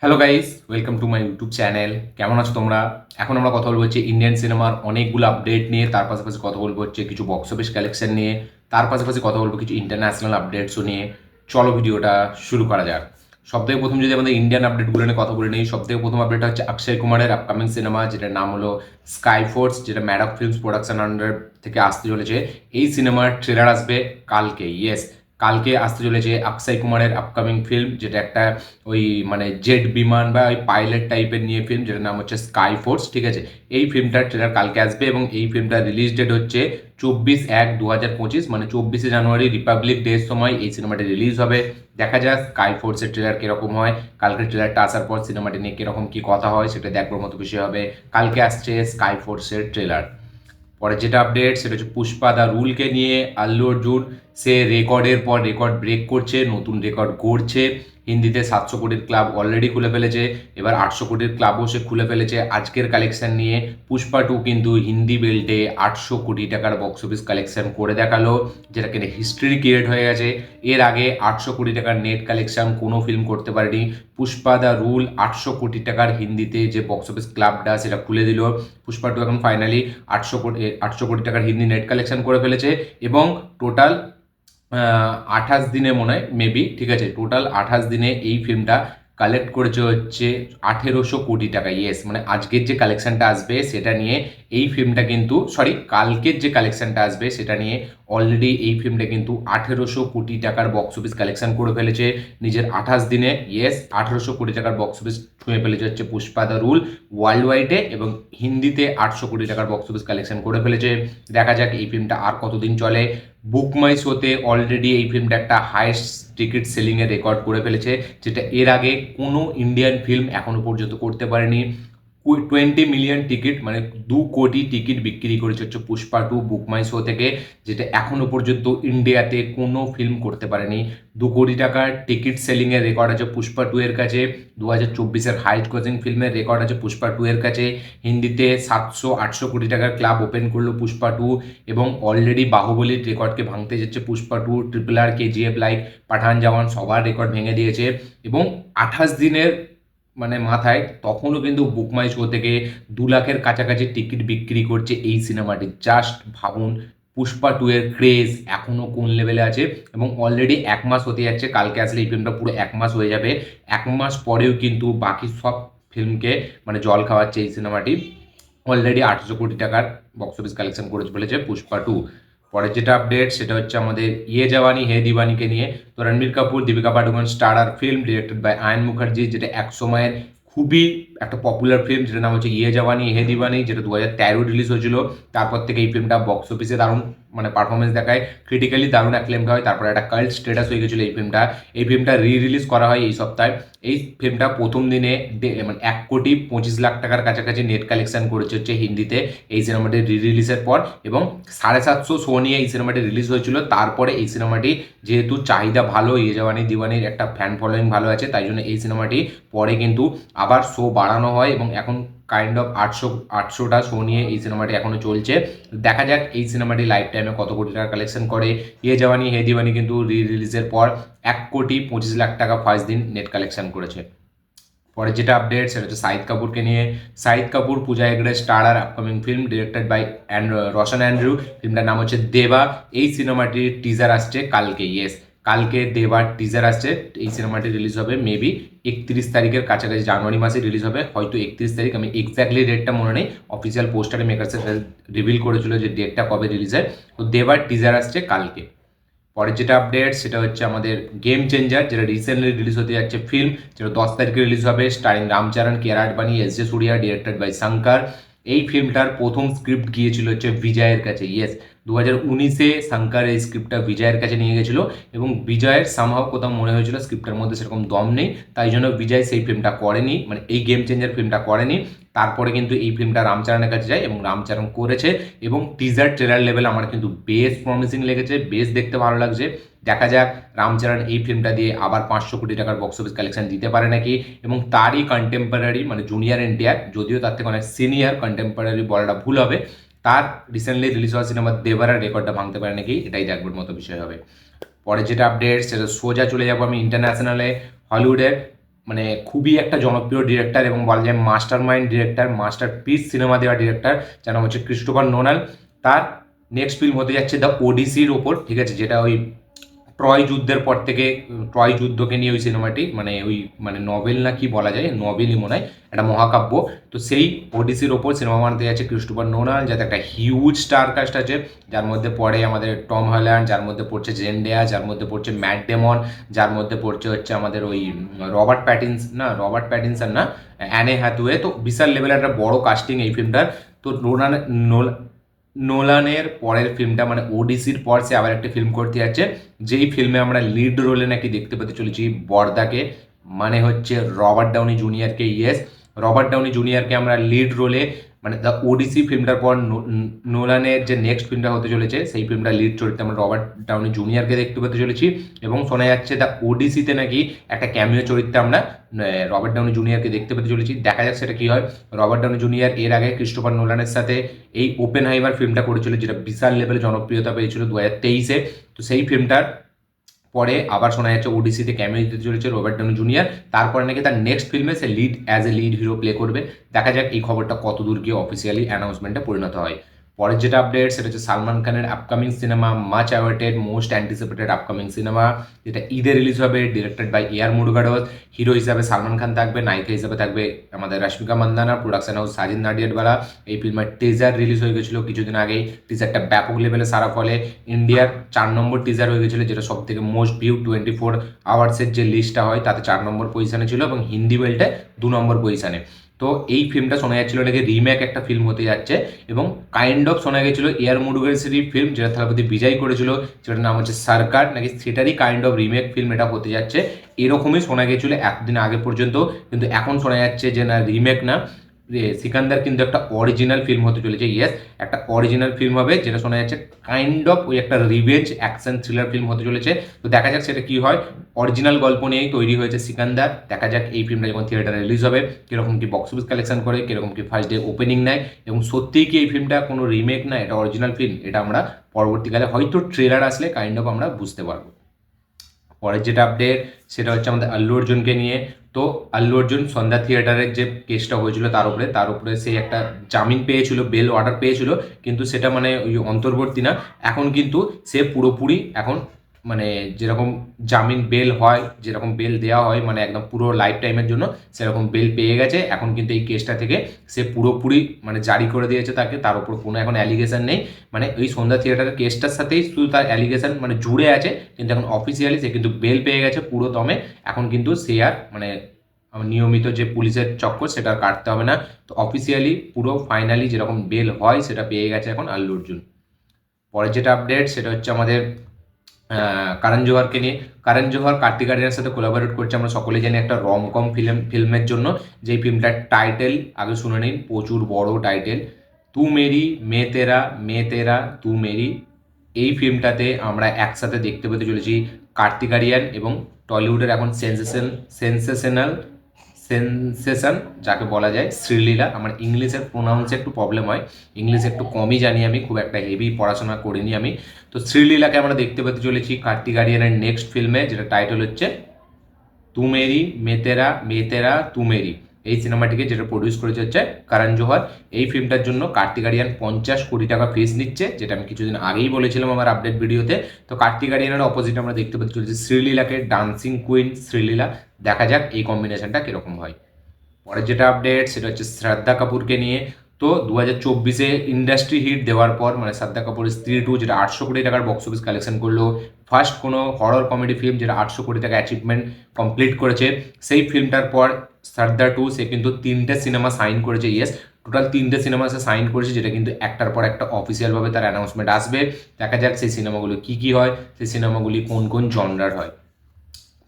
Hello guys, welcome to my YouTube channel. কেমন আছো তোমরা? এখন আমরা কথা বলবো হচ্ছে ইন্ডিয়ান সিনেমার অনেকগুলো আপডেট নিয়ে, তার পাশাপাশি কথা বলবো হচ্ছে কিছু বক্স অফিস কালেকশন নিয়ে, তার পাশাপাশি কথা বলবো কিছু ইন্টারন্যাশনাল আপডেটসও নিয়ে। চলো ভিডিওটা শুরু করা যাক। সবথেকে প্রথম যদি আমাদের ইন্ডিয়ান আপডেটগুলো নিয়ে কথা বলে নিই, সবথেকে প্রথম আপডেট হচ্ছে অক্ষয় কুমারের আপকামিং সিনেমা, যেটার নাম হলো স্কাই ফোর্স, যেটা ম্যাডক ফিল্মস প্রোডাকশন আন্ডার থেকে আসতে চলেছে। এই সিনেমার ট্রেলার আসবে কালকে। ইয়েস, কালকে আসতে চলেছে অক্ষয় কুমারের আপকামিং ফিল্ম, যেটা একটা ওই মানে জেট বিমান বা ওই পাইলট টাইপের নিয়ে ফিল্ম, যেটার নাম হচ্ছে স্কাই ফোর্স। ঠিক আছে, এই ফিল্মটার ট্রেলার কালকে আসবে এবং এই ফিল্মটার রিলিজ ডেট হচ্ছে 24/1/2025, মানে 24শে জানুয়ারি রিপাবলিক ডের সময় এই সিনেমাটি রিলিজ হবে। দেখা যাক স্কাই ফোর্সের ট্রেলার কিরকম হয়। কালকে ট্রেলারটা আসার পর সিনেমাটি নিয়ে কিরকম কি কথা হয় সেটা দেখবার মতো বিষয় হবে। কালকে আসছে স্কাই ফোর্সের ট্রেলার। পরে যেটা আপডেট সেটা হচ্ছে পুষ্পা দা রুলকে নিয়ে। আল্লু অর্জুন সে রেকর্ডের পর রেকর্ড ব্রেক করছে, নতুন রেকর্ড গড়ছে। হিন্দিতে 700 কোটির ক্লাব অলরেডি খুলে ফেলেছে, এবার 800 কোটির ক্লাবও সে খুলে ফেলেছে আজকের কালেকশন নিয়ে। পুষ্পা 2 কিন্তু হিন্দি বেল্টে 800 কোটি টাকার বক্স অফিস কালেকশন করে দেখালো, যেটা কিনা হিস্ট্রি ক্রিয়েট হয়ে গেছে। এর আগে 800 কোটি টাকার নেট কালেকশন কোনো ফিল্ম করতে পারেনি। পুষ্পা দা রুল 800 কোটি টাকার হিন্দিতে যে বক্স অফিস ক্লাবটা সেটা খুলে দিল। পুষ্পা 2 এখন ফাইনালি 800 কোটি টাকার হিন্দি নেট কালেকশন করে ফেলেছে এবং টোটাল 28 দিনে মনে হয় মেবি, ঠিক আছে, টোটাল 28 দিনে এই ফিল্মটা কালেক্ট করেছে হচ্ছে 1800 কোটি টাকা। ইয়েস, মানে আজকের যে কালেকশনটা আসবে সেটা নিয়ে এই ফিল্মটা কিন্তু, সরি, কালকের যে কালেকশনটা আসবে সেটা নিয়ে অলরেডি এই ফিল্মটা কিন্তু 1800 কোটি টাকার বক্স অফিস কালেকশন করে ফেলেছে নিজের 28 দিনে। ইয়েস, 1800 কোটি টাকার বক্স অফিস ছুঁয়ে ফেলেছে হচ্ছে পুষ্পা দ্য রুল ওয়ার্ল্ড ওয়াইডে, এবং হিন্দিতে 800 কোটি টাকার বক্স অফিস কালেকশন করে ফেলেছে। দেখা যাক এই ফিল্মটা আর কতদিন চলে। বুক মাই শোতে অলরেডি এই ফিল্মটা একটা হাইয়েস্ট টিকিট সেলিংয়ের রেকর্ড করে ফেলেছে, যেটা এর আগে কোনো ইন্ডিয়ান ফিল্ম এখনো পর্যন্ত করতে পারেনি। 20 মিলিয়ন টিকিট, মানে 2 কোটি টিকিট বিক্রি করেছে হচ্ছে পুষ্পা 2 বুক মাই শো থেকে, যেটা এখনো পর্যন্ত ইন্ডিয়াতে কোনো ফিল্ম করতে পারেনি। 2 কোটি টাকার টিকিট সেলিংয়ের রেকর্ড আছে পুষ্পা 2 এর কাছে। 2024-এর হাইস্ট ক্রসিং ফিল্মের রেকর্ড আছে পুষ্পা 2 এর কাছে। হিন্দিতে 700-800 কোটি টাকার ক্লাব ওপেন করলো পুষ্পা 2, এবং অলরেডি বাহুবলীর রেকর্ডকে ভাঙতে যাচ্ছে পুষ্পা 2। RRR, KGF, লাইক পাঠান, জওয়ান সবার রেকর্ড ভেঙে দিয়েছে। এবং 28 দিনের মানে মাথায় তখনও কিন্তু বুক মাই শো থেকে 2 লাখের কাছাকাছি টিকিট বিক্রি করছে এই সিনেমাটি। জাস্ট ভাবুন পুষ্পা 2 এর ক্রেজ এখনো কোন লেভেলে আছে। এবং অলরেডি 1 মাস হতে যাচ্ছে, কালকে আসলে এই ফিল্মটা পুরো 1 মাস হয়ে যাবে। 1 মাস পরেও কিন্তু বাকি সব ফিল্মকে মানে জল খাওয়াচ্ছে এই সিনেমাটি। অলরেডি 800 কোটি টাকার বক্স অফিস কালেকশন করে ফেলেছে পুষ্পা 2। পরের যেটা আপডেট সেটা হচ্ছে আমাদের ইয়ে জাওয়ানি হে দিওয়ানিকে নিয়ে। তো Ranbir Kapoor, Deepika Padukone starrer film directed by Ayan Mukerji, যেটা এক সময়ের খুবই একটা পপুলার ফিল্ম, যেটার নাম হচ্ছে ইয়ে জাওয়ানি হে দিওয়ানি, যেটা 2013 রিলিজ হয়েছিল। তারপর থেকে এই ফিল্মটা বক্স অফিসে দারুণ মানে পারফরমেন্স দেখায়, ক্রিটিক্যালি দারুণ অ্যাক্লেমড হয়, তারপরে একটা কাল্ট স্টেটাস হয়ে গেছিলো এই ফিল্মটা। এই ফিল্মটা রিলিজ করা হয় এই সপ্তাহে। এই ফিল্মটা প্রথম দিনে মানে 1,25,00,000 টাকার কাছাকাছি নেট কালেকশন করেছে হচ্ছে হিন্দিতে এই সিনেমাটি রিলিজের পর, এবং 750 শো নিয়ে এই সিনেমাটি রিলিজ হয়েছিল। তারপরে এই সিনেমাটি যেহেতু চাহিদা ভালো, ইয়ে জাওয়ানি দিওয়ানির একটা ফ্যান ফলোয়িং ভালো আছে, তাই জন্য এই সিনেমাটি পরে কিন্তু আবার শো বাড়ানো হয়, এবং এখন কাইন্ড অফ 800টা শো নিয়ে এই সিনেমাটি এখনো চলছে। দেখা যাক এই সিনেমাটি লাইফ টাইমে কত কোটি টাকা কালেকশন করে। ইয়ে জাওয়ানি হে দিওয়ানি কিন্তু রিলিজের পর 1,25,00,000 টাকা ফার্স্ট দিন নেট কালেকশন করেছে। পরে যেটা আপডেট সেটা হচ্ছে শাহিদ কাপুরকে নিয়ে। শাহিদ কাপুর, পূজা হেগড়ে স্টার আর upcoming film directed by Rosshan Andrews. ফিল্মটার নাম হচ্ছে দেবা। এই সিনেমাটির টিজার আসছে কালকে। ইয়েস, কালকে দেবার টিজার আসছে। এই সিনেমাটি রিলিজ হবে মেবি 31 তারিখের কাছাকাছি, জানুয়ারি মাসে রিলিজ হবে, হয়তো 31 তারিখ, আমি এক্স্যাক্টলি ডেটটা মনে নেই। অফিসিয়াল পোস্টারে মেকার্সে রিভিল করেছিল যে ডেটটা কবে রিলিজ হয়। তো দেবার টিজার আসছে কালকে। পরের যেটা আপডেট সেটা হচ্ছে আমাদের গেম চেঞ্জার, যেটা রিসেন্টলি রিলিজ হতে যাচ্ছে ফিল্ম, যেটা 10 তারিখে রিলিজ হবে, starring Ram Charan, Kiara Advani, S J Suryah, directed by Shankar. এই ফিল্মটার প্রথম স্ক্রিপ্ট গিয়েছিল হচ্ছে বিজয়ের কাছে। ইয়েস, 2019-এ শঙ্কর এই স্ক্রিপ্টটা বিজয়ের কাছে নিয়ে গেছিলো, এবং বিজয়ের সামহাও কোথাও মনে হয়েছিল স্ক্রিপ্টের মধ্যে সেরকম দম নেই, তাই জন্য বিজয় সেই ফিল্মটা করেনি, মানে এই গেম চেঞ্জার ফিল্মটা করেনি। তারপরে কিন্তু এই ফিল্মটা রামচরণের কাছে যায় এবং রামচরণ করেছে, এবং টিজার ট্রেলার লেভেল আমার কিন্তু বেশ প্রমিসিং লেগেছে, বেশ দেখতে ভালো লাগছে। দেখা যাক রামচরণ এই ফিল্মটা দিয়ে আবার 500 কোটি টাকার বক্স অফিস কালেকশন দিতে পারে নাকি, এবং তারই কন্টেম্পোরারি মানে জুনিয়র এনটিআর, যদিও তার থেকে অনেক সিনিয়র, কন্টেম্পোরারি বলাটা ভুল হবে, তার রিসেন্টলি রিলিজ হওয়া সিনেমা দেবারার রেকর্ডটা ভাঙতে পারে নাকি, এটাই দেখবার মতো বিষয় হবে। পরে যেটা আপডেট সেটা সোজা চলে যাবো আমি ইন্টারন্যাশনালে, হলিউডের। মানে খুবই একটা জনপ্রিয় ডিরেক্টর এবং বলা যায় master mind director, master piece cinema দেওয়া ডিরেক্টর, যার নাম হচ্ছে ক্রিস্টোফার নোলান। তার নেক্সট ফিল্ম হতে যাচ্ছে দ্য ওডিসির ওপর, ঠিক আছে, যেটা ওই ট্রয় যুদ্ধের পর থেকে, ট্রয় যুদ্ধকে নিয়ে ওই সিনেমাটি, মানে ওই মানে নভেল না কি বলা যায়, নভেলই মনে হয়, একটা মহাকাব্য। তো সেই ওডিসির ওপর সিনেমা বানাতে যাচ্ছে ক্রিস্টোফার নোলান, যাতে একটা হিউজ স্টার কাস্ট আছে, যার মধ্যে পড়ে আমাদের টম হল্যান্ড, যার মধ্যে পড়ছে জেন্ডেয়া, যার মধ্যে পড়ছে ম্যাট ডেমন, যার মধ্যে পড়ছে হচ্ছে আমাদের ওই রবার্ট প্যাটিনসন না, অ্যানে হ্যাথওয়ে। তো বিশাল লেভেলের একটা বড় কাস্টিং এই ফিল্মটার। তো নোলানের পরের ফিল্মটা মানে ওডিসির পর সে আবার একটা ফিল্ম করতে যাচ্ছে, যেই ফিল্মে আমরা লিড রোলে নাকি দেখতে পেতে চলেছি বর্দাকে, মানে হচ্ছে রবার্ট ডাউনি জুনিয়রকে। ইয়েস, রবার্ট ডাউনি জুনিয়রকে আমরা লিড রোলে, মানে দ্য ওডিসি ফিল্মটার পর নোলানের যে নেক্সট ফিল্মটা হতে চলেছে সেই ফিল্মটা লিড চরিত্রে আমরা রবার্ট ডাউনি জুনিয়রকে দেখতে পেতে চলেছি। এবং শোনা যাচ্ছে দ্য ওডিসিতে নাকি একটা ক্যামিও চরিত্রে আমরা রবার্ট ডাউনি জুনিয়রকে দেখতে পেতে চলেছি। দেখা যাক সেটা কি হয়। রবার্ট ডাউনি জুনিয়র এর আগে ক্রিস্টোফার নোলানের সাথে এই ওপেনহাইমার ফিল্মটা করেছিল, যেটা বিশাল লেভেলে জনপ্রিয়তা পেয়েছিল 2023-এ। তো সেই ফিল্মটার পরে আবার শোনা যাচ্ছে ওডিসিতে ক্যামিও দিতে চলেছে রবার্ট ডাউনি জুনিয়র। তারপরে নাকি তার নেক্সট ফিল্মে সে as a lead hero play করবে। দেখা যাক এই খবরটা কত দূর গিয়ে অফিসিয়ালি অ্যানাউন্সমেন্টে পরিণত হয়। পরের যেটা আপডেট সেটা হচ্ছে সালমান খানের upcoming cinema, much awaited, most anticipated upcoming cinema, যেটা ঈদে রিলিজ হবে, ডিরেক্টেড বাই এআর মুরুগাডোস। হিরো হিসাবে সালমান খান থাকবে, নায়িকা হিসাবে থাকবে আমাদের রশ্মিকা মান্দানা, প্রোডাকশন হাউস সাজিদ নাডিয়াডওয়ালা। এই ফিল্মের টিজার রিলিজ হয়ে গেছিলো কিছুদিন আগেই। টিজারটা ব্যাপক লেভেলে সারা ফলে ইন্ডিয়ার 4 নম্বর টিজার হয়ে গেছিলো, যেটা সব থেকে মোস্ট ভিউ 24 আওয়ার্সের যে লিস্টটা হয় তাতে 4 নম্বর পজিশনে ছিল, এবং হিন্দি বেল্টে 2 নম্বর পজিশনে। তো এই ফিল্মটা শোনা যাচ্ছিল নাকি রিমেক একটা ফিল্ম হতে যাচ্ছে, এবং কাইন্ড অফ শোনা গেছিল এয়ার মুরুগেসেরই ফিল্ম, যেটা থালাপতি বিজয় করেছিল, যেটার নাম হচ্ছে সরকার, নাকি সেটারই কাইন্ড অফ রিমেক ফিল্ম এটা হতে যাচ্ছে, এরকমই শোনা গেছিল একদিন আগে পর্যন্ত। কিন্তু এখন শোনা যাচ্ছে যে না, রিমেক না, সিকান্দার কিন্তু একটা অরিজিনাল ফিল্ম হতে চলেছে। ইয়েস, একটা অরিজিনাল ফিল্ম হবে, যেটা শোনা যাচ্ছে কাইন্ড অফ ওই একটা রিভেঞ্জ অ্যাকশন থ্রিলার ফিল্ম হতে চলেছে। তো দেখা যাক সেটা কি হয়। অরিজিনাল গল্প নিয়েই তৈরি হয়েছে সিকান্দার। দেখা যাক এই ফিল্মটা যখন থিয়েটারে রিলিজ হবে কীরকম কি বক্স অফিস কালেকশন করে, কীরকম কি ফার্স্ট ডে ওপেনিং নেয়, এবং সত্যিই কি এই ফিল্মটা কোনো রিমেক না, এটা অরিজিনাল ফিল্ম, এটা আমরা পরবর্তীকালে হয়তো ট্রেলার আসলে কাইন্ড অফ আমরা বুঝতে পারবো। পরের যেটা আপডেট সেটা হচ্ছে আমাদের আল্লু অর্জুনকে নিয়ে। তো আল্লু অর্জুন সন্ধ্যা থিয়েটারের যে কেসটা হয়েছিল তার উপরে সে একটা জামিন পেয়েছিল, বেল অর্ডার পেয়েছিল, কিন্তু সেটা মানে ওই অন্তর্বর্তী না। এখন কিন্তু সে পুরোপুরি এখন মানে যেরকম জামিন বেল হয়, যেরকম বেল দেওয়া হয় মানে একদম পুরো লাইফ টাইমের জন্য, সেরকম বেল পেয়ে গেছে। এখন কিন্তু এই কেসটা থেকে সে পুরোপুরি মানে জারি করে দিয়েছে তাকে, তার উপর কোনো এখন অ্যালিগেশন নেই। মানে ওই সন্ধ্যা থিয়েটারের কেসটার সাথেই শুধু তার অ্যালিগেশন মানে জুড়ে আছে, কিন্তু এখন অফিসিয়ালি সে কিন্তু বেল পেয়ে গেছে পুরো দমে। এখন কিন্তু সে আর মানে নিয়মিত যে পুলিশের চক্কর সেটা আর কাটতে হবে না। তো অফিসিয়ালি পুরো ফাইনালি যেরকম বেল হয় সেটা পেয়ে গেছে এখন আল্লু অর্জুন। পরের যেটা আপডেট সেটা হচ্ছে আমাদের কারণ জোহরকে নিয়ে। কারণ জোহর কার্তিক আরিয়ানের সাথে কোলাবোরেট করছে, আমরা সকলে জানি, একটা রমকম ফিল্মের জন্য, যেই ফিল্মটার টাইটেল আগে শুনে নিন, প্রচুর বড় টাইটেল, তু মেরি মে তেরা তু মেরি। এই ফিল্মটাতে আমরা একসাথে দেখতে পেতে চলেছি কার্তিক আরিয়ান এবং টলিউডের এখন সেন্সেশন যাকে বলা যায় শ্রীলীলা। আমার ইংলিশের প্রোনাউন্সে একটু প্রবলেম হয়, ইংলিশ একটু কমই জানি আমি, খুব একটা হেভি পড়াশোনা করিনি আমি। তো শ্রীলীলাকে আমরা দেখতে পেতে চলেছি কার্তিক আরিয়ানের নেক্সট ফিল্মে, যেটা টাইটেল হচ্ছে তু মেতেরা তু মেরি। এই সিনেমাটিকে যেটা প্রডিউস করেছে হচ্ছে কারণ জোহর। এই ফিল্মটার জন্য কার্তিক আরিয়ান 50 কোটি টাকা ফিস নিচ্ছে, যেটা আমি কিছুদিন আগেই বলেছিলাম আমার আপডেট ভিডিওতে। তো কার্তিক আরিয়ানের অপোজিট আমরা দেখতে পেতে চলেছি শ্রীলীলাকে, ডান্সিং কুইন শ্রীলীলা। দেখা যাক এই কম্বিনেশনটা কীরকম হয়। পরের যেটা আপডেট সেটা হচ্ছে শ্রদ্ধা কাপুরকে নিয়ে। তো 2024-এ ইন্ডাস্ট্রি হিট দেওয়ার পর মানে শ্রদ্ধা কাপুরের স্ত্রী 2, যেটা 800 কোটি টাকার বক্স অফিস কালেকশন করলো, ফার্স্ট কোনো হরর কমেডি ফিল্ম যেটা 800 কোটি টাকা অ্যাচিভমেন্ট কমপ্লিট করেছে, সেই ফিল্মটার পর শ্রদ্ধা 2 সে কিন্তু 3টে সিনেমা সাইন করেছে। ইয়েস, টোটাল 3টে সিনেমা সে সাইন করেছে, যেটা কিন্তু একটার পর একটা অফিসিয়ালভাবে তার অ্যানাউন্সমেন্ট আসবে। দেখা যাক সেই সিনেমাগুলো কী কী হয়, সেই সিনেমাগুলি কোন কোন জনরার হয়।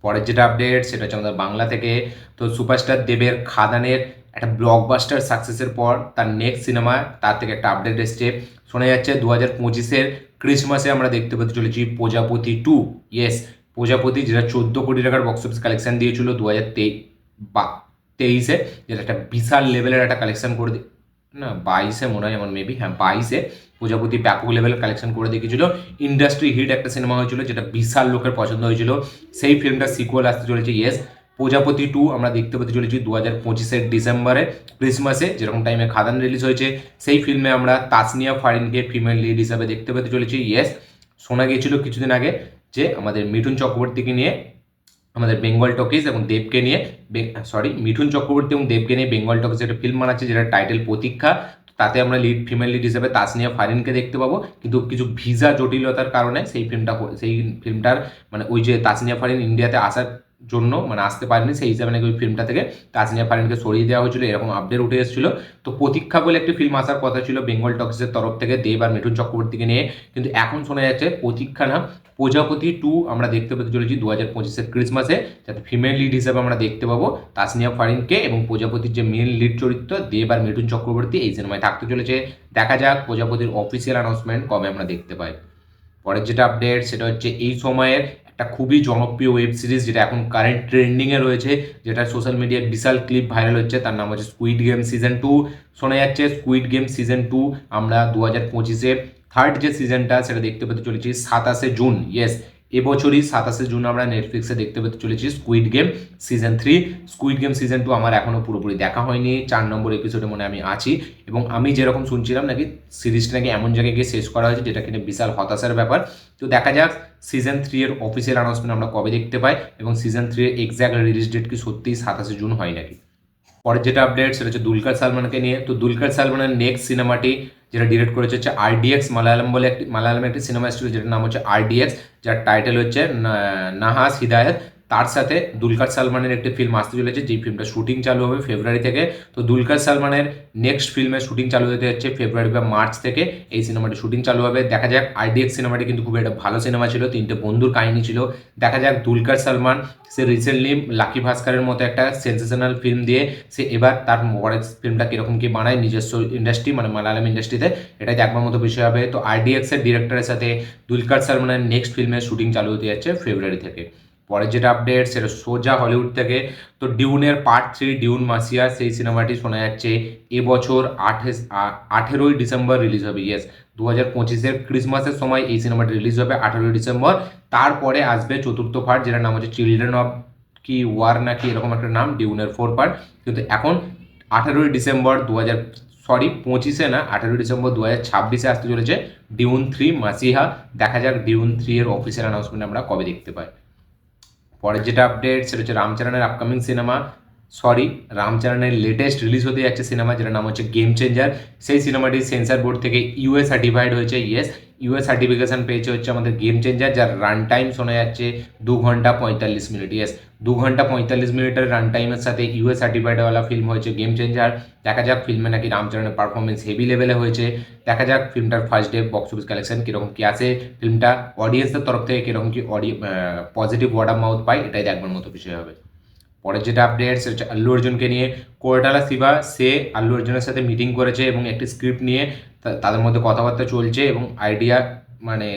পরের যেটা আপডেট সেটা হচ্ছে আমাদের বাংলা থেকে। তো সুপারস্টার দেবের খাদানের একটা ব্লকবাস্টার সাকসেসের পর তার নেক্সট সিনেমা, তার থেকে একটা আপডেট এসছে। শোনা যাচ্ছে 2025-এর ক্রিসমাসে আমরা দেখতে পেতে চলেছি প্রজাপতি 2। ইয়েস, প্রজাপতি, যেটা 14 কোটি টাকার বক্স অফিস কালেকশন দিয়েছিল 2023-এ, যেটা একটা বিশাল লেভেলের একটা কালেকশন করে না 22-এ মনে হয় আমার, মেবি হ্যাঁ 22-এ প্রজাপতি ব্যাপক লেভেলের কালেকশন করে দেখিয়েছিল। ইন্ডাস্ট্রি হিট একটা সিনেমা হয়েছিল, যেটা বিশাল লোকের পছন্দ হয়েছিল। সেই ফিল্মটার সিকুয়াল আসতে চলেছে। ইয়েস, প্রজাপতি 2 আমরা দেখতে পেতে চলেছি 2025-এর ডিসেম্বরে ক্রিসমাসে, যেরকম টাইমে খাদান রিলিজ হয়েছে। সেই ফিল্মে আমরা তাসনিয়া ফারিনকে ফিমেল লিড হিসাবে দেখতে পেতে চলেছি। ইয়েস, শোনা গিয়েছিল কিছুদিন আগে যে আমাদের মিঠুন চক্রবর্তীকে নিয়ে, আমাদের বেঙ্গল টকিজ এবং দেবকে নিয়ে, মিঠুন চক্রবর্তী এবং দেবকে নিয়ে বেঙ্গল টকিজ একটা ফিল্ম বানাচ্ছে যেটা টাইটেল প্রতীক্ষা। তাতে আমরা ফিমেল লিড হিসেবে তাসনিয়া ফারিনকে দেখতে পাবো, কিন্তু কিছু ভিসা জটিলতার কারণে সেই ফিল্মটার মানে ওই যে তাসনিয়া ফারিন ইন্ডিয়াতে আসার জন্য মানে আসতে পারেনি, সেই হিসাবে নাকি ওই ফিল্মটা থেকে তাসনিয়া ফারিনকে সরিয়ে দেওয়া হয়েছিল, এরকম আপডেট উঠে এসেছিল। তো প্রতীক্ষা বলে একটি ফিল্ম আসার কথা ছিল বেঙ্গল টকিজের তরফ থেকে দেব আর মিঠুন চক্রবর্তীকে নিয়ে, কিন্তু এখন শোনা যাচ্ছে প্রতীক্ষা না, প্রজাপতি 2 আমরা দেখতে পেতে চলেছি 2025-এর ক্রিসমাসে, যাতে ফিমেল লিড হিসেবে আমরা দেখতে পাবো তাসনিয়া ফারিনকে, এবং প্রজাপতির যে মেন লিড চরিত্র দেব আর মিঠুন চক্রবর্তী এই সিনেমায় থাকতে চলেছে। দেখা যাক প্রজাপতির অফিসিয়াল অ্যানাউন্সমেন্ট কবে আমরা দেখতে পাই। পরের যেটা আপডেট সেটা হচ্ছে এই সময়ের একটা খুবই জনপ্রিয় ওয়েব সিরিজ যেটা এখন কারেন্ট ট্রেন্ডিংয়ে রয়েছে, যেটা সোশ্যাল মিডিয়ায় বিশাল ক্লিপ ভাইরাল হচ্ছে, তার নাম হচ্ছে স্কুইড গেম সিজন 2। শোনা যাচ্ছে স্কুইড গেম সিজন 2 আমরা 2025-এ থার্ড যে সিজনটা সেটা দেখতে পেতে চলেছি 27শে জুন। ইয়েস, এবছরই 27শে জুন আমরা নেটফ্লিক্সে দেখতে পেতে চলেছি squid game season 3। Squid game season 2 আমার এখনও পুরোপুরি দেখা হয়নি, 4 নম্বর এপিসোডে মনে আমি আছি, এবং আমি যেরকম শুনছিলাম নাকি সিরিজটা নাকি এমন জায়গায় গিয়ে শেষ করা হয়েছে যেটা কিনা বিশাল হতাশার ব্যাপার। তো দেখা যাক সিজন 3 এর অফিসিয়াল অ্যানাউন্সমেন্ট আমরা কবে দেখতে পাই, এবং সিজন 3 এর এক্স্যাক্ট রিলিজ ডেট কি সত্যিই 27শে জুন হয় নাকি। পরের যেটা আপডেট সেটা হচ্ছে দুলকার সালমানকে নিয়ে। তো দুলকার সালমানের নেক্সট সিনেমাটি যেটা ডিরেক্ট করেছে হচ্ছে আরডিএক্স মালায়ালাম বলে মালায়ালামে একটি সিনেমা এসেছিল যেটার নাম হচ্ছে আরডিএক্স, যার টাইটেল হচ্ছে নাহাস হিদায়ত। তার সাথে দুলকার সালমানের একটি ফিল্ম আসতে চলেছে, যেই ফিল্মটা শুটিং চালু হবে ফেব্রুয়ারি থেকে। তো দুলকার সালমানের নেক্সট ফিল্মের শুটিং চালু হতে যাচ্ছে ফেব্রুয়ারি বা মার্চ থেকে, এই সিনেমাটি শুটিং চালু হবে। দেখা যাক, আরডিএক্স সিনেমাটি কিন্তু খুব একটা ভালো সিনেমা ছিল, 3টে বন্ধুর কাহিনী ছিল। দেখা যাক দুলকার সালমান সে রিসেন্টলি লাকি ভাস্করের মতো একটা সেন্সেশনাল ফিল্ম দিয়ে সে এবার তার পরের ফিল্মটা কীরকম কি বানায় নিজস্ব ইন্ডাস্ট্রি মানে মালায়ালাম ইন্ডাস্ট্রিতে, এটাই দেখবার মতো বিষয় হবে। তো আরডিএক্স এর ডিরেক্টরের সাথে দুলকার সালমানের নেক্সট ফিল্মের শুটিং চালু হতে যাচ্ছে ফেব্রুয়ারি থেকে। পরের যেটা আপডেট সেটা সোজা হলিউড থেকে। তো ডিউনের পার্ট 3 ডিউন মাসিয়া, সেই সিনেমাটি শোনা যাচ্ছে এবছর 18ই ডিসেম্বর রিলিজ হবে। ইয়েস, 2025-এর ক্রিসমাসের সময় এই সিনেমাটি রিলিজ হবে 18ই ডিসেম্বর। তারপরে আসবে চতুর্থ পার্ট যেটার নাম হচ্ছে চিলড্রেন অফ কি ওয়ার নাকি এরকম একটা নাম, ডিউনের 4 পার্ট। কিন্তু এখন 18ই ডিসেম্বর 25-এ না, 18ই ডিসেম্বর 2026-এ আসতে চলেছে ডিউন 3 মাসিহা। দেখা যাক ডিউন 3 এর অফিসিয়াল অ্যানাউন্সমেন্ট আমরা কবে দেখতে পাই। পরের যেটা আপডেট সেটা হচ্ছে রামচরণের আপকামিং সিনেমা, রামচরণের লেটেস্ট রিলিজ হতে যাচ্ছে সিনেমা যেটার নাম হচ্ছে গেম চেঞ্জার। সেই সিনেমাটি সেন্সার বোর্ড থেকে ইউএ সার্টিফাইড হয়েছে। ইয়েস, ইউএস সার্টিফিকেশন পেয়েছে হচ্ছে আমাদের গেম চেঞ্জার, যার রান টাইম শোনা যাচ্ছে 2 ঘন্টা 45 মিনিট। ইয়েস, 2 ঘন্টা 45 মিনিটের রান টাইমের সাথে ইউএস সার্টিফাইডওয়ালা ফিল্ম হয়েছে গেম চেঞ্জার। দেখা যাক ফিল্মে নাকি রামচরণের পারফরমেন্স হেভি লেভেলে হয়েছে। দেখা যাক ফিল্মটার first day box office collection কীরকম কী আসে, ফিল্মটা অডিয়েন্সের তরফ থেকে কীরকম কি পজিটিভ ওয়ার্ড অফ মাউথ পাই, এটাই দেখবার মতো বিষয় হবে। পরের যেটা আপডেট সেটা হচ্ছে আল্লু অর্জুনকে নিয়ে। কোরটালা শিবা সে আল্লু অর্জুনের সাথে মিটিং করেছে এবং একটি স্ক্রিপ্ট নিয়ে তাদের মধ্যে কথাবার্তা চলছে, এবং আইডিয়া মানে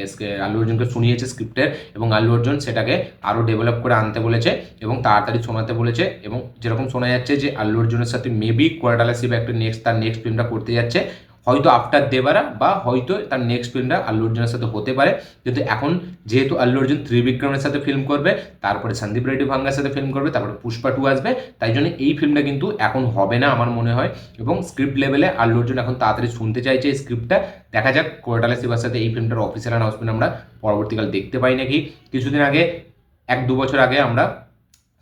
আল্লু অর্জুনকে শুনিয়েছে স্ক্রিপ্টের, এবং আল্লু অর্জুন সেটাকে আরও ডেভেলপ করে আনতে বলেছে এবং তাড়াতাড়ি শোনাতে বলেছে। এবং যেরকম শোনা যাচ্ছে যে আল্লু অর্জুনের সাথে মেবি কোরটালা শিবা একটা তার নেক্সট ফিল্মটা করতে যাচ্ছে, হয়তো আফটার দেবারা বা হয়তো তার নেক্সট ফিল্মটা আল্লু অর্জুনের সাথে হতে পারে। কিন্তু এখন যেহেতু আল্লু অর্জুন ত্রিবিক্রমের সাথে ফিল্ম করবে, তারপরে সন্দীপ রেড্ডি ভাঙ্গার সাথে ফিল্ম করবে, তারপরে পুষ্পা 2 আসবে, তাই জন্য এই ফিল্মটা কিন্তু এখন হবে না আমার মনে হয়। এবং স্ক্রিপ্ট লেভেলে আল্লু অর্জুন এখন তাড়াতাড়ি শুনতে চাইছে এই স্ক্রিপ্টটা। দেখা যাক কোরটালা শিবার সাথে এই ফিল্মটার অফিসিয়াল অ্যানাউন্সমেন্ট আমরা পরবর্তীকাল দেখতে পাই নাকি। কিছুদিন আগে 1-2 বছর আগে আমরা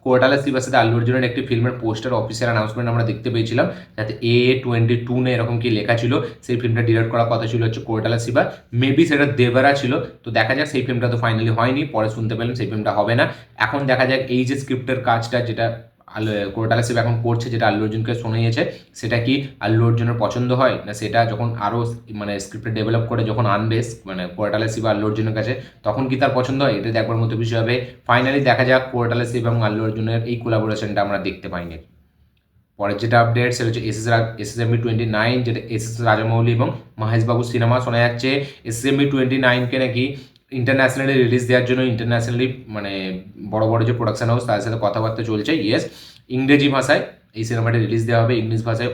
কোরটালা শিবার সাথে আল্লু অর্জুনের একটি ফিল্মের পোস্টার অফিসিয়াল অ্যানাউন্সমেন্ট আমরা দেখতে পেয়েছিলাম, যাতে A22 না এরকম কি লেখা ছিল। সেই ফিল্মটা ডিরেক্ট করার কথা ছিল হচ্ছে কোরটালা শিবা, মেবি সেটা দেবারা ছিল। তো দেখা যাক, সেই ফিল্মটা তো ফাইনালি হয়নি, পরে শুনতে পেলাম সেই ফিল্মটা হবে না। এখন দেখা যাক এই যে স্ক্রিপ্টের কাজটা যেটা কোরটালা শিবা এখন করছে, যেটা আল্লু অর্জুনকে শোনিয়েছে, সেটা কি আল্লু অর্জুনের পছন্দ হয় না, সেটা যখন আরও মানে স্ক্রিপ্টে ডেভেলপ করে যখন আনবে মানে কোরটালা শিবা আল্লু অর্জুনের কাছে, তখন কি তার পছন্দ হয়, এটা দেখবার মতো বিষয় হবে। ফাইনালি দেখা যাক কোরটালা শিবা এবং আল্লু অর্জুনের এই কোলাবোরেশনটা আমরা দেখতে পাইনি। পরের যেটা আপডেট সেটা হচ্ছে SSMB29, যেটা SS রাজামৌলি এবং মহেশ বাবু সিনেমা। শোনা যাচ্ছে SSMB29কে নাকি ইন্টারন্যাশনালি রিলিজ দেওয়ার জন্য ইন্টারন্যাশনালি মানে বড় বড় যে প্রোডাকশন হাউস তাদের সাথে কথাবার্তা চলছে। ইয়েস, ইংরেজি ভাষায় এই সিনেমাটি রিলিজ দেওয়া হবে, ইংলিশ ভাষায়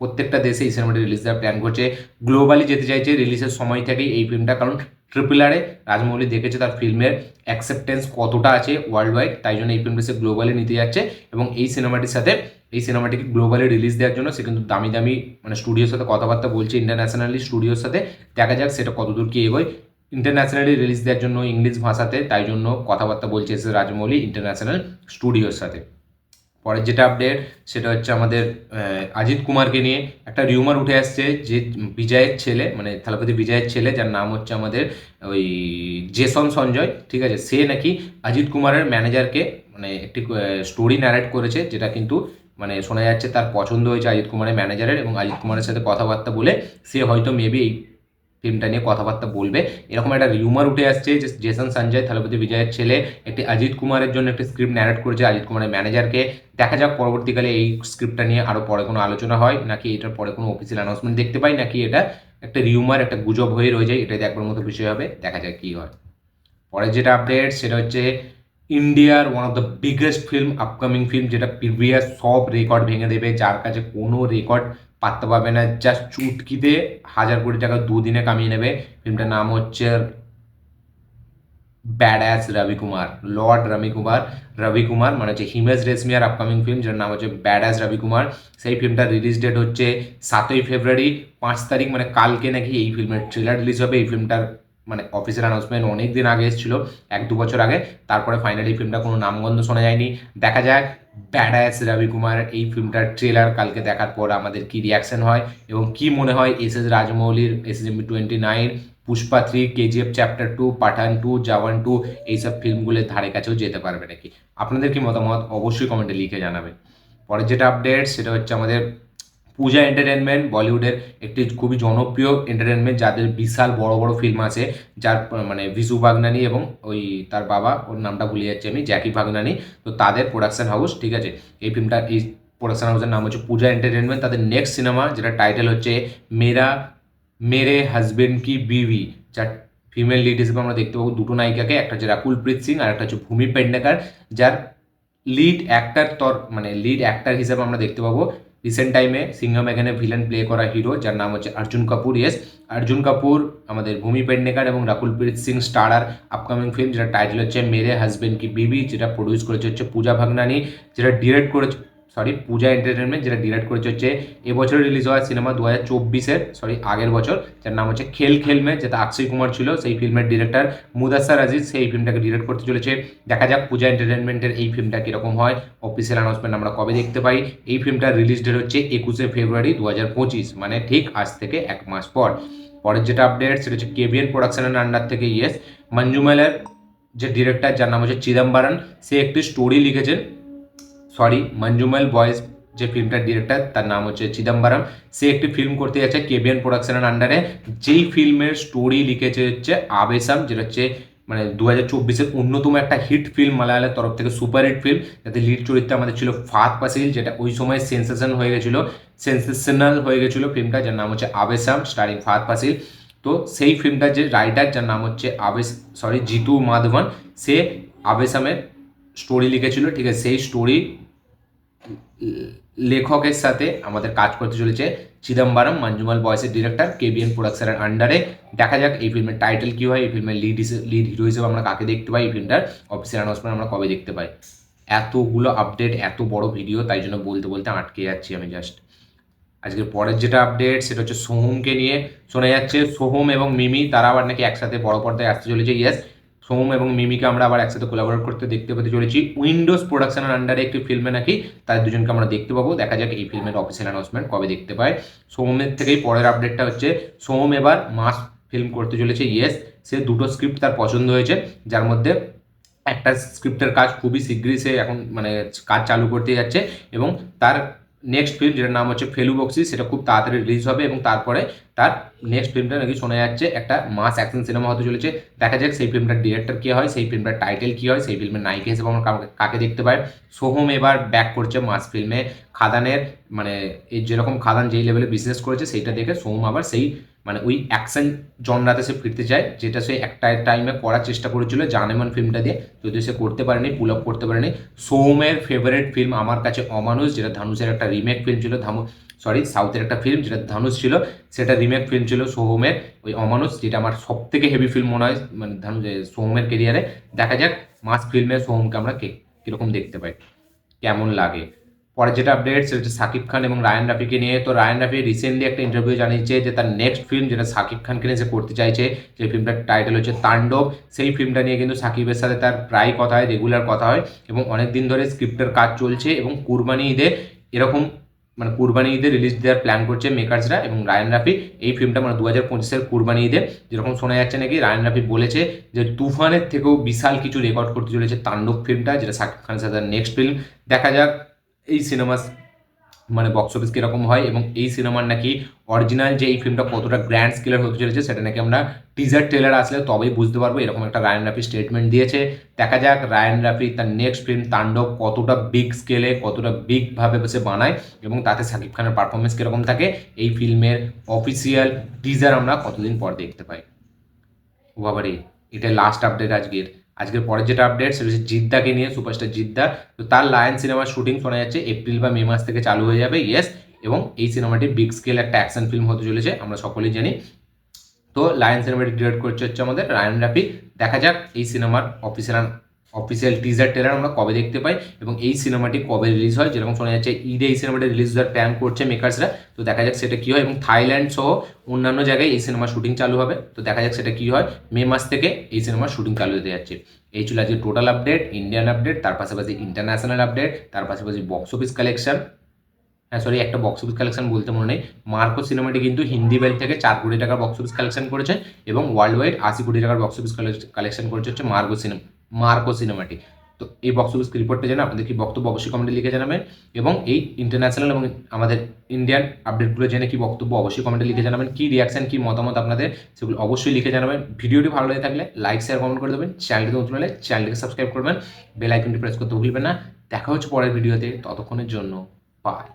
প্রত্যেকটা দেশে এই সিনেমাটি রিলিজ দেওয়ার প্ল্যান করছে। গ্লোবালি যেতে চাইছে রিলিজের সময় থেকেই এই ফিল্মটা, কারণ ট্রিপল আরে রাজমৌলি দেখেছে তার ফিল্মের অ্যাকসেপ্টেন্স কতটা আছে ওয়ার্ল্ড ওয়াইড, তাই জন্য এই ফিল্মটা সে গ্লোবালি নিতে যাচ্ছে এবং এই সিনেমাটির সাথে এই সিনেমাটিকে গ্লোবালি রিলিজ দেওয়ার জন্য সে কিন্তু দামি দামি মানে স্টুডিওর সাথে কথাবার্তা বলছে, ইন্টারন্যাশনালি স্টুডিওর সাথে। দেখা যাক সেটা কতদূর কি এগোয়। ইন্টারন্যাশনালি রিলিজ দেওয়ার জন্য ইংলিশ ভাষাতে, তাই জন্য কথাবার্তা বলছে এস রাজমৌলি ইন্টারন্যাশনাল স্টুডিওর সাথে। পরের যেটা আপডেট সেটা হচ্ছে আমাদের অজিত কুমারকে নিয়ে একটা রিউমার উঠে আসছে যে বিজয়ের ছেলে মানে থালাপতি বিজয়ের ছেলে, যার নাম হচ্ছে আমাদের ওই জেসন সঞ্জয়, ঠিক আছে, সে নাকি অজিত কুমারের ম্যানেজারকে মানে একটি স্টোরি ন্যারেট করেছে, যেটা কিন্তু মানে শোনা যাচ্ছে তার পছন্দ হয়েছে অজিত কুমারের ম্যানেজারের, এবং অজিত কুমারের সাথে কথাবার্তা বলে সে হয়তো মেবি এই ফিল্মটা নিয়ে কথাবার্তা বলবে। এরকম একটা রিউমার উঠে আসছে যে জেসন সঞ্জয় থালাপতি বিজয়ের ছেলে একটি অজিত কুমারের জন্য একটি স্ক্রিপ্ট ন্যারেট করেছে অজিত কুমারের ম্যানেজারকে। দেখা যাক পরবর্তীকালে এই স্ক্রিপ্টটা নিয়ে আরও পরে কোনো আলোচনা হয় নাকি এটার পরে কোনো অফিসিয়াল অ্যানাউন্সমেন্ট দেখতে পাই, নাকি এটা একটা রিউমার একটা গুজব হয়ে রয়ে যায়, এটাই দেখবার মতো বিষয় হবে। দেখা যাক কী হয়। পরের যেটা আপডেট সেটা হচ্ছে ইন্ডিয়ার one of the biggest film, upcoming film, যেটা প্রিভিয়াস সব রেকর্ড ভেঙে দেবে, যার কাছে কোনো রেকর্ড পাত্তা পাবে না, জাস্ট চুটকিতে 1,000 কোটি টাকা দুদিনে কামিয়ে নেবে। ফিল্মটার নাম হচ্ছে ব্যাড অ্যাস রবি কুমার, লর্ড রবি কুমার মানে হচ্ছে হিমেশ রেশমিয়ার আপকামিং ফিল্ম, যার নাম হচ্ছে ব্যাড অ্যাস রবি কুমার। সেই ফিল্মটার রিলিজ ডেট হচ্ছে 7ই ফেব্রুয়ারি, 5 তারিখ মানে কালকে নাকি এই ফিল্মের ট্রেলার রিলিজ হবে। এই ফিল্মটার মানে অফিসিয়াল অ্যানাউন্সমেন্ট অনেক দিন আগে এসেছিল, 1-2 বছর আগে, তারপরে ফাইনালি ফিল্মটা কোনো নামগন্ধ শোনা যায়নি। দেখা যাক ব্যাড অ্যাস রবি কুমার এই ফিল্মটার ট্রেলার কালকে দেখার পর আমাদের কি রিয়াকশন হয় এবং কি মনে হয় এস রাজমৌলির SSMB 29, Pushpa 3, KGF chapter 2, Pathaan 2, Jawan 2 এইসব ফিল্মগুলোর ধারে কাছেও যেতে পারবে নাকি। আপনাদের কি মতামত অবশ্যই কমেন্টে লিখে জানাবেন। পরের যেটা আপডেট সেটা হচ্ছে আমাদের পূজা এন্টারটেনমেন্ট, বলিউডের একটি খুবই জনপ্রিয় এন্টারটেনমেন্ট, যাদের বিশাল বড় বড় ফিল্ম আছে, যার মানে ভিশু ভাগনানি এবং ওই তার বাবা, ওর নামটা ভুলে যাচ্ছি আমি, জ্যাকি ভাগনানি, তো তাদের প্রোডাকশন হাউস, ঠিক আছে। এই ফিল্মটা এই প্রোডাকশন হাউসের নাম হচ্ছে পূজা এন্টারটেনমেন্ট। তাদের নেক্সট সিনেমা যেটা টাইটেল হচ্ছে মেরে হাজবেন্ড কি বিবি, যার ফিমেল লিড হিসেবে আমরা দেখতে পাবো দুটো নায়িকাকে, একটা হচ্ছে রাকুলপ্রীত সিং আর একটা হচ্ছে ভূমি পেডনেকার, যার লিড অ্যাক্টার হিসেবে আমরা দেখতে পাবো রিসেন্ট টাইমে সিংঘম এখানে ভিলেন প্লে করা হিরো, যার নাম হচ্ছে অর্জুন কাপুর। ইয়েস, অর্জুন কাপুর, আমাদের ভূমি পেডনেকার এবং রাকুলপ্রীত সিং স্টার আর আপকামিং ফিল্ম, যেটা টাইটেল হচ্ছে মেরে হাজবেন্ড কি বিবি, যেটা প্রডিউস করেছে হচ্ছে পূজা ভাগনানি, যেটা ডিরেক্ট করেছে পূজা এন্টারটেনমেন্ট, যেটা ডিরেক্ট করেছে হচ্ছে এবছর রিলিজ হওয়া সিনেমা 2024-এর আগের বছর, যার নাম হচ্ছে খেল খেল মে, যেটা অক্ষয় কুমার ছিল সেই ফিল্মের ডিরেক্টর। মুদাস্সার আজিজ সেই ফিল্মটাকে ডিরেক্ট করতে চলেছে। দেখা যাক পূজা এন্টারটেনমেন্টের এই ফিল্মটা কীরকম হয়, অফিসিয়াল অ্যানাউন্সমেন্ট আমরা কবে দেখতে পাই। এই ফিল্মটার রিলিজ ডেট হচ্ছে 21শে ফেব্রুয়ারি 2025, মানে ঠিক আজ থেকে 1 মাস পর। পরের যেটা আপডেট সেটা হচ্ছে KBN প্রোডাকশনের আন্ডার থেকে মঞ্জুমেলের যে ডিরেক্টর, যার নাম হচ্ছে চিদম্বরম, সে একটি স্টোরি লিখেছেন, মঞ্জুমেল বয়েজ যে ফিল্মটার ডিরেক্টর তার নাম হচ্ছে চিদম্বরম, সে একটি ফিল্ম করতে যাচ্ছে KBN প্রোডাকশনের আন্ডারে, যেই ফিল্মের স্টোরি লিখেছে হচ্ছে আবেসাম, যেটা হচ্ছে মানে 2024-এর অন্যতম একটা হিট ফিল্ম মালায়ালের তরফ থেকে, সুপার হিট ফিল্ম, যাতে লিড চরিত্রে আমাদের ছিল ফাহাদ ফাসিল, যেটা ওই সময় সেন্সেশনাল হয়ে গেছিলো ফিল্মটা, যার নাম হচ্ছে আবেসাম স্টারিং ফাহাদ ফাসিল। তো সেই ফিল্মটার যে রাইটার, যার নাম হচ্ছে জিতু মাধবন, সে আবেসামের স্টোরি লিখেছিল, ঠিক আছে। সেই স্টোরি লেখকের সাথে আমাদের কাজ করতে চলেছে চিদম্বরম, মঞ্জুমাল বয়েসের ডিরেক্টর, KBN প্রোডাকশনের আন্ডারে। দেখা যাক এই ফিল্মের টাইটেল কী হয়, এই ফিল্মের লিড হিরো হিসেবে আমরা কাকে দেখতে পাই, এই ফিল্মটার অফিসিয়াল অ্যানাউন্সমেন্ট আমরা কবে দেখতে পাই। এতগুলো আপডেট, এত বড় ভিডিও, তাই জন্য বলতে বলতে আটকে যাচ্ছি আমি জাস্ট। আজকের পরের যেটা আপডেট সেটা হচ্ছে সোহমকে নিয়ে। শোনা যাচ্ছে সোহম এবং মিমি তারা আবার নাকি একসাথে বড় পর্দায় আসতে চলেছে। ইয়েস, সোহম এবং মিমিকে আমরা আবার একসাথে কোলাবোরেট করতে দেখতে পেতে চলেছি উইন্ডোজ প্রোডাকশনের আন্ডারে একটি ফিল্মে নাকি তাদের দুজনকে আমরা দেখতে পাবো। দেখা যাক এই ফিল্মের অফিসিয়াল অ্যানাউন্সমেন্ট কবে দেখতে পাই। সোহমের থেকেই পরের আপডেটটা হচ্ছে সোহম এবার মাস ফিল্ম করতে চলেছে। ইয়েস, সে দুটো স্ক্রিপ্ট তার পছন্দ হয়েছে, যার মধ্যে একটা স্ক্রিপ্টের কাজ খুবই শীঘ্রই সে এখন মানে কাজ চালু করতে যাচ্ছে, এবং তার নেক্সট ফিল্ম যেটার নাম হচ্ছে ফেলু বক্সি, সেটা খুব তাড়াতাড়ি রিলিজ হবে, এবং তারপরে তার নেক্সট ফিল্মটা নাকি শোনা যাচ্ছে একটা মাস অ্যাকশন সিনেমা হতে চলেছে। দেখা যাক সেই ফিল্মটার ডিরেক্টর কী হয়, সেই ফিল্মটার টাইটেল কী হয়, সেই ফিল্মের নায়িকা হিসেবে আমরা কাকে দেখতে পাই। সোহম এবার ব্যাক করছে মাস ফিল্মে। খাদানের মানে এই যেরকম খাদান যেই লেভেলে বিজনেস করেছে সেইটা দেখে সোহম আবার সেই মানে ওই অ্যাকশন জনরাতে সে ফিরতে চায়, যেটা সে একটা টাইমে করার চেষ্টা করেছিল জানেমান ফিল্মটা দিয়ে, যদিও সে করতে পারেনি, পুল আপ করতে পারেনি। সোহমের ফেভারিট ফিল্ম আমার কাছে অমানুষ, যেটা ধানুষের একটা রিমেক ফিল্ম ছিল। সরি সাউথের একটা ফিল্ম যেটা ধনুষ ছিল, সেটা রিমেক ফিল্ম ছিল সোহমের ওই অমানুষ, যেটা আমার সব থেকে হেভি ফিল্ম মনে হয় মানে ধনুষ সোহমের কেরিয়ারে। দেখা যাক মাস ফিল্মে সোহমকে আমরা কীরকম দেখতে পাই, কেমন লাগে। পরে যেটা আপডেট সেটা হচ্ছে সাকিব খান এবং রায়ান রাফিকে নিয়ে। তো রায়ান রাফি রিসেন্টলি একটা ইন্টারভিউ জানিয়েছে যে তার নেক্সট ফিল্ম যেটা সাকিব খানকে নিয়ে সে করতে চাইছে, যে ফিল্মটার টাইটেল হচ্ছে তাণ্ডব। সেই ফিল্মটা নিয়ে কিন্তু সাকিবের সাথে তার প্রায় কথা হয়, রেগুলার কথা হয়, এবং অনেক দিন ধরে স্ক্রিপ্টের কাজ চলছে, এবং কুরবানি ঈদে এরকম মানে কুরবানি ঈদে রিলিজ দেওয়ার প্ল্যান করছে মেকার্সরা। এবং রায়ান রাফি এই ফিল্মটা মানে 2025-এর কুরবানি ঈদে, যেরকম শোনা যাচ্ছে নাকি রায়ান রাফি বলেছে যে তুফানের থেকেও বিশাল কিছু রেকর্ড করতে চলেছে তাণ্ডব ফিল্মটা, যেটা সাকিব খানের সাথে নেক্সট ফিল্ম। দেখা যাক এই সিনেমা মানে বক্স অফিস কীরকম হয়, এবং এই সিনেমার নাকি অরিজিনাল যে এই ফিল্মটা কতটা গ্র্যান্ড স্কেলের হতে চলেছে সেটা নাকি আমরা টিজার ট্রেলার আসলে তবেই বুঝতে পারবো, এরকম একটা রায়ান রাফি স্টেটমেন্ট দিয়েছে। দেখা যাক রায়ান রাফি তার নেক্সট ফিল্ম তাণ্ডব কতটা বিগ স্কেলে, কতটা বিগভাবে সে বানায়, এবং তাতে সাকিব খানের পারফরমেন্স কীরকম থাকে। এই ফিল্মের অফিসিয়াল টিজার আমরা কতদিন পর দেখতে পাই। ও বাবারে, এটা লাস্ট আপডেট আজকের পরের যেটা আপডেট সেটা হচ্ছে জিদ্দাকে নিয়ে, সুপারস্টার জিদ্দা। তো তার লায়ন সিনেমার শুটিং শোনা যাচ্ছে এপ্রিল বা মে মাস থেকে চালু হয়ে যাবে, ইয়েস। এবং এই সিনেমাটি বিগ স্কেল একটা অ্যাকশন ফিল্ম হতে চলেছে, আমরা সকলেই জানি। তো লায়ন সিনেমাটি ডিরেক্ট করছে হচ্ছে আমাদের রায়ান রাফি। দেখা যাক এই সিনেমার অফিসিয়াল টিজার ট্রেলার আমরা কবে দেখতে পাই, এবং এই সিনেমাটি কবে রিলিজ হয়। যেরকম শোনা যাচ্ছে ঈদে এই সিনেমাটি রিলিজ হওয়ার প্ল্যান করছে মেকার্সরা। তো দেখা যাক সেটা কী হয়, এবং থাইল্যান্ড সহ অন্যান্য জায়গায় এই সিনেমার শুটিং চালু হবে। তো দেখা যাক সেটা কী হয়, মে মাস থেকে এই সিনেমার শুটিং চালু হতে যাচ্ছে। এই ছিল আজকে টোটাল আপডেট, ইন্ডিয়ান আপডেট, তার পাশাপাশি ইন্টারন্যাশনাল আপডেট, তার পাশাপাশি বক্স অফিস কালেকশন। হ্যাঁ সরি, একটা বক্স অফিস কালেকশন বলতে মনে নেই, মার্কো সিনেমাটি কিন্তু হিন্দি বেল থেকে 4 কোটি টাকার বক্স অফিস কালেকশন করেছে, এবং ওয়ার্ল্ড ওয়াইড 80 কোটি টাকার বক্স অফিস কালেকশন করেছে হচ্ছে মার্কো সিনেমাটি। তো এই বক্স অফিস রিপোর্টটা জানা আপনাদের কি বক্তব্য অবশ্যই কমেন্টে লিখে জানাবেন, এবং এই ইন্টারন্যাশনাল এবং আমাদের ইন্ডিয়ান আপডেটগুলো জেনে কি বক্তব্য অবশ্যই কমেন্টে লিখে জানাবেন, কি রিয়াকশন কি মতামত আপনাদের সেগুলো অবশ্যই লিখে জানাবেন। ভিডিওটি ভালো লেগে থাকলে লাইক শেয়ার কমেন্ট করে দেবেন, চ্যানেলটিতে নতুন হলে চ্যানেলটিকে সাবস্ক্রাইব করবেন, বেল আইকনটি প্রেস করতে ভুলবেন না। দেখা হচ্ছে পরের ভিডিওতে, ততক্ষণের জন্য বাই।